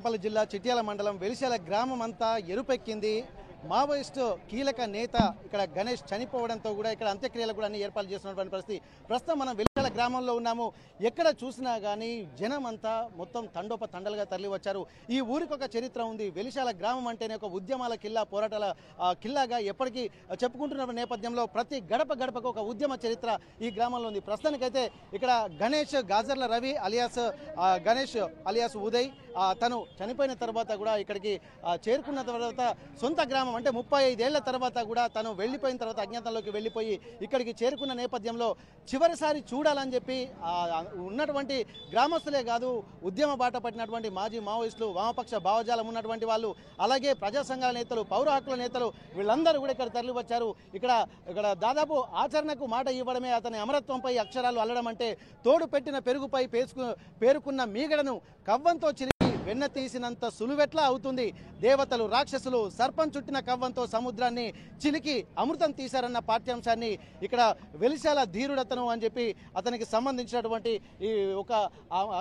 పెద్దపల్లి జిల్లా చిట్యాల మండలం వెలిశాల గ్రామం అంతా ఎరుపెక్కింది. మావోయిస్టు కీలక నేత ఇక్కడ గణేష్ చనిపోవడంతో కూడా ఇక్కడ అంత్యక్రియలు కూడా అన్ని ఏర్పాటు చేస్తున్నటువంటి పరిస్థితి. ప్రస్తుతం మనం వెలిశాల గ్రామంలో ఉన్నాము. ఎక్కడ చూసినా కానీ జనం అంతా మొత్తం తండోపతండలుగా తరలి వచ్చారు. ఈ ఊరికి ఒక చరిత్ర ఉంది. వెలిశాల గ్రామం అంటేనే ఒక ఉద్యమాల కిల్లా, పోరాటాల కిల్లాగా ఎప్పటికీ చెప్పుకుంటున్న నేపథ్యంలో ప్రతి గడప గడపకు ఒక ఉద్యమ చరిత్ర ఈ గ్రామంలో ఉంది. ప్రస్తుతానికైతే ఇక్కడ గణేష్ గాజర్ల రవి అలియాస్ గణేష్ అలియాస్ ఉదయ్ తను చనిపోయిన తర్వాత కూడా ఇక్కడికి చేరుకున్న తర్వాత సొంత గ్రామం అంటే 35 ఏళ్ల తర్వాత కూడా తను వెళ్ళిపోయిన తర్వాత అజ్ఞాతంలోకి వెళ్ళిపోయి ఇక్కడికి చేరుకున్న నేపథ్యంలో చివరిసారి చూడాలని చెప్పి ఉన్నటువంటి గ్రామస్తులే కాదు, ఉద్యమ బాట పట్టినటువంటి మాజీ మావోయిస్టులు, వామపక్ష భావజాలం ఉన్నటువంటి వాళ్ళు, అలాగే ప్రజా సంఘాల నేతలు, పౌర హక్కుల నేతలు వీళ్ళందరూ కూడా ఇక్కడ తరలి వచ్చారు. ఇక్కడ దాదాపు ఆచరణకు మాట ఇవ్వడమే అతని అమరత్వంపై అక్షరాలు అల్లడం అంటే తోడు పెట్టిన పెరుగుపై పేరుకున్న మీగడను కవ్వంతో వెన్న తీసినంత సులువెట్లా అవుతుంది. దేవతలు రాక్షసులు సర్పం చుట్టిన కవ్వంతో సముద్రాన్ని చిలికి అమృతం తీశారన్న పాఠ్యాంశాన్ని ఇక్కడ వెలిశాల ధీరుడతను అని చెప్పి అతనికి సంబంధించినటువంటి ఈ ఒక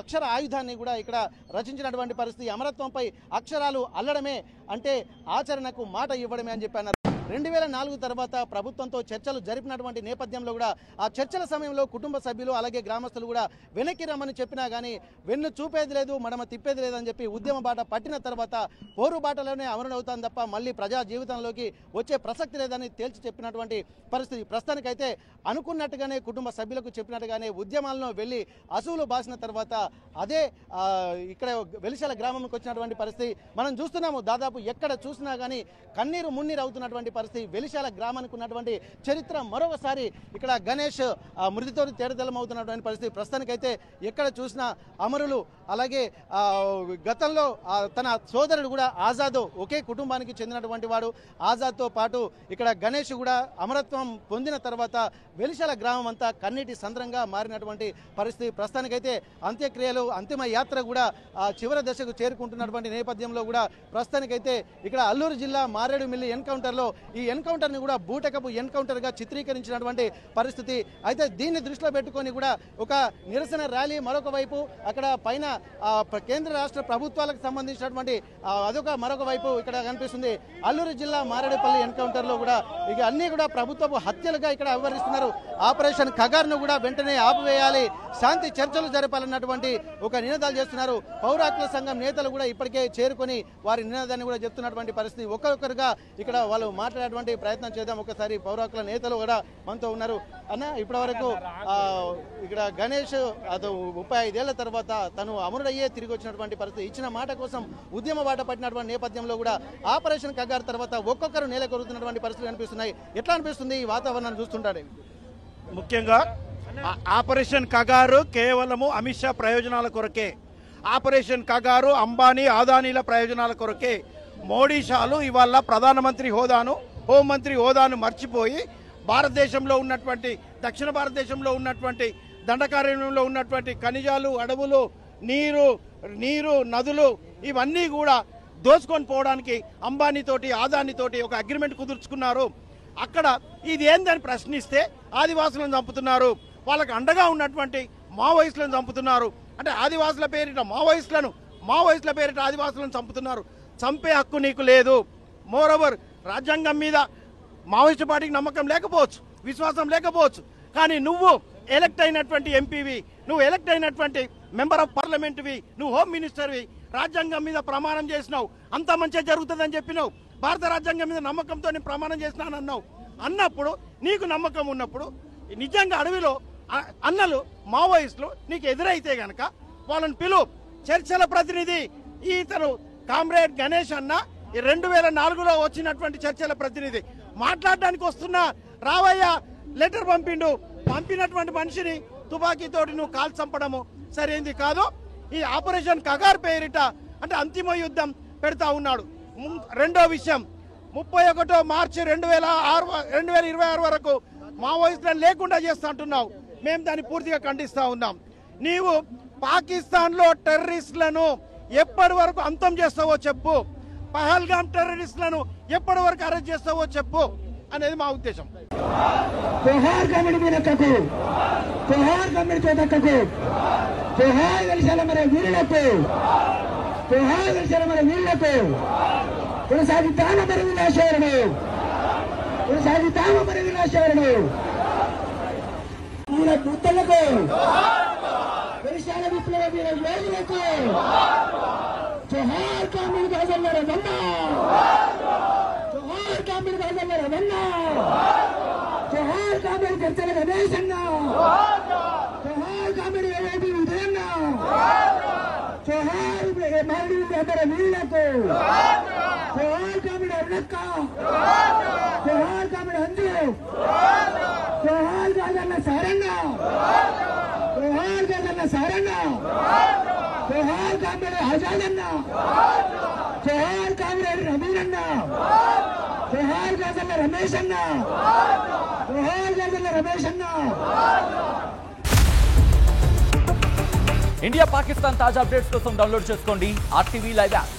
అక్షర ఆయుధాన్ని కూడా ఇక్కడ రచించినటువంటి పరిస్థితి. అమరత్వంపై అక్షరాలు అల్లడమే అంటే ఆచరణకు మాట ఇవ్వడమే అని చెప్పి అన్నారు. 2004 తర్వాత ప్రభుత్వంతో చర్చలు జరిపినటువంటి నేపథ్యంలో కూడా ఆ చర్చల సమయంలో కుటుంబ సభ్యులు అలాగే గ్రామస్తులు కూడా వెనక్కి రమ్మని చెప్పినా కానీ వెన్ను చూపేది లేదు, మడమ తిప్పేది లేదని చెప్పి ఉద్యమ బాట పట్టిన తర్వాత పోరు బాటలోనే అమరుడవుతాను తప్ప మళ్ళీ ప్రజా జీవితంలోకి వచ్చే ప్రసక్తి లేదని తేల్చి చెప్పినటువంటి పరిస్థితి. ప్రస్తుతానికైతే అనుకున్నట్టుగానే కుటుంబ సభ్యులకు చెప్పినట్టుగానే ఉద్యమాలను వెళ్ళి అసువులు బాసిన తర్వాత అదే ఇక్కడ వెలిశాల గ్రామంకి వచ్చినటువంటి పరిస్థితి మనం చూస్తున్నాము. దాదాపు ఎక్కడ చూసినా కానీ కన్నీరు మున్నీరు అవుతున్నటువంటి పరిస్థితి. వెలిశాల గ్రామానికి ఉన్నటువంటి చరిత్ర మరొకసారి ఇక్కడ గణేష్ మృతితో తేడతెల్లం అవుతున్నటువంటి పరిస్థితి. ప్రస్తుతానికైతే ఎక్కడ చూసినా అమరులు, అలాగే గతంలో తన సోదరుడు కూడా ఆజాద్ ఒకే కుటుంబానికి చెందినటువంటి వాడు. ఆజాద్తో పాటు ఇక్కడ గణేష్ కూడా అమరత్వం పొందిన తర్వాత వెలిశాల గ్రామం అంతా కన్నీటి సంద్రంగా మారినటువంటి పరిస్థితి. ప్రస్తుతానికైతే అంత్యక్రియలు, అంతిమ యాత్ర కూడా చివరి దశకు చేరుకుంటున్నటువంటి నేపథ్యంలో కూడా ప్రస్తుతానికైతే ఇక్కడ అల్లూరు జిల్లా మారేడుమిల్లి ఎన్కౌంటర్లో ఈ ఎన్కౌంటర్ని కూడా బూటకపు ఎన్కౌంటర్గా చిత్రీకరించినటువంటి పరిస్థితి. అయితే దీన్ని దృష్టిలో పెట్టుకొని కూడా ఒక నిరసన ర్యాలీ, మరొక వైపు అక్కడ పైన కేంద్ర రాష్ట్ర ప్రభుత్వాలకు సంబంధించినటువంటి మరొక వైపు ఇక్కడ కనిపిస్తుంది. అల్లూరు జిల్లా మారేడుపల్లి ఎన్కౌంటర్లో కూడా ఇక అన్ని కూడా ప్రభుత్వపు హత్యలుగా ఇక్కడ వ్యవహరిస్తున్నారు. ఆపరేషన్ కగార్ను కూడా వెంటనే ఆపివేయాలి, శాంతి చర్చలు జరపాలన్నటువంటి ఒక నినాదాలు చేస్తున్నారు. పౌర హక్కుల సంఘం నేతలు కూడా ఇప్పటికే చేరుకొని వారి నినాదాన్ని కూడా చెప్తున్నటువంటి పరిస్థితి. ఒక్కొక్కరుగా ఇక్కడ వాళ్ళు మాట్లాడేటువంటి ప్రయత్నం చేద్దాం. ఒకసారి పౌర హక్కుల నేతలు కూడా మనతో ఉన్నారు. అన్న, ఇప్పటి వరకు ఇక్కడ గణేష్ 35 ఏళ్ల తర్వాత తను అమరుడయ్యే తిరిగి వచ్చినటువంటి పరిస్థితి. ఇచ్చిన మాట కోసం ఉద్యమ బాట పట్టినటువంటి నేపథ్యంలో కూడా ఆపరేషన్ కగార్ తర్వాత ఒక్కొక్కరు నేల కొరుగుతున్నటువంటి పరిస్థితులు కనిపిస్తున్నాయి. ఎట్లా అనిపిస్తుంది ఈ వాతావరణాన్ని చూస్తుంటాడు? ముఖ్యంగా ఆపరేషన్ కగారు కేవలము అమిత్ షా ప్రయోజనాల కొరకే. ఆపరేషన్ కగారు అంబానీ అదానీల ప్రయోజనాల కొరకే. మోడీ షాలు ఇవాళ ప్రధానమంత్రి హోదాను, హోంమంత్రి హోదాను మర్చిపోయి భారతదేశంలో ఉన్నటువంటి, దక్షిణ భారతదేశంలో ఉన్నటువంటి దండకారణ్యంలో ఉన్నటువంటి ఖనిజాలు, అడవులు, నీరు నదులు ఇవన్నీ కూడా దోచుకొని పోవడానికి అంబానీతోటి, అదానీతోటి ఒక అగ్రిమెంట్ కుదుర్చుకున్నారు. అక్కడ ఇది ఏందని ప్రశ్నిస్తే ఆదివాసులను చంపుతున్నారు, వాళ్ళకు అండగా ఉన్నటువంటి మావోయిస్టులను చంపుతున్నారు. అంటే ఆదివాసుల పేరిట మావోయిస్టుల పేరిట ఆదివాసులను చంపుతున్నారు. చంపే హక్కు నీకు లేదు. మోరోవర్ రాజ్యాంగం మీద మావోయిస్టు పార్టీకి నమ్మకం లేకపోవచ్చు, విశ్వాసం లేకపోవచ్చు, కానీ నువ్వు ఎలక్ట్ అయినటువంటి ఎంపీవి, నువ్వు ఎలక్ట్ అయినటువంటి మెంబర్ ఆఫ్ పార్లమెంట్వి, నువ్వు హోమ్ మినిస్టర్వి, రాజ్యాంగం మీద ప్రమాణం చేసినావు, అంతా మంచిగా జరుగుతుందని చెప్పినావు, భారత రాజ్యాంగం మీద నమ్మకంతో నేను ప్రమాణం చేసినానన్నావు. అన్నప్పుడు నీకు నమ్మకం ఉన్నప్పుడు నిజంగా అడవిలో అన్నలు మావోయిస్టులు నీకు ఎదురైతే గనక వాళ్ళని పిలువు. చర్చల ప్రతినిధి ఇతను కామ్రేడ్ గణేష్ అన్న 2004లో వచ్చినటువంటి చర్చల ప్రతినిధి మాట్లాడడానికి వస్తున్నా రావయ్య లెటర్ పంపినటువంటి మనిషిని తుపాకీతోటి నువ్వు కాల్ చంపడము సరైంది కాదు. ఈ ఆపరేషన్ కగార్ పేరిట అంటే అంతిమ యుద్ధం పెడతా ఉన్నాడు. రెండో విషయం, 31 మార్చి 2026 వరకు మావోయిస్టులను లేకుండా చేస్తా అంటున్నావు. మేము దాన్ని పూర్తిగా ఖండిస్తా ఉన్నాం. నీవు పాకిస్తాన్లో టెర్రరిస్టులను ఎప్పటి వరకు అంతం చేస్తావో చెప్పు, పహల్గామ్ టెర్రరిస్టులను ఎప్పటి వరకు అరెస్ట్ చేస్తావో చెప్పు అనేది మా ఉద్దేశం. వెలిశాల మరి వీరులకు జోహార్ శరమల వీళ్లకు కొనసాగిద్దామ మరి వినాశరణు కొనసాగిద్దామ మరి వినాశరణు వీర బుద్ధలకు పరిశాల విప్లవ వీర యోధులకు జోహార్ కామిల్ గాజల్ల రవన్న జోహార్ కామిల్ గాజల్ల రవన్న జోహార్ కామిల్ గర్జల గణేష్ అన్న జోహార్ కామిల్ ఏబీ ఉదయన్న జోహార్ మారడి అందర వీళ్లకు జోహార్ కామిల్ అన్నక్క జోహార్ కామిల్ అంజు జోహార్ గాజల్ల సారన్న జోహార్ గాజల్ల సారన్న జోహార్ కామిల్ ఆజాద్ అన్న జోహార్ కామిల్ రమీన్ అన్న జోహార్ గాజల్ల రమేష్ అన్న జోహార్ గాజల్ల రమేష్ అన్న ఇండియా పాకిస్తాన్ తాజా అప్డేట్స్ కోసం డౌన్లోడ్ చేసుకోండి RTV లైవ్ యాప్.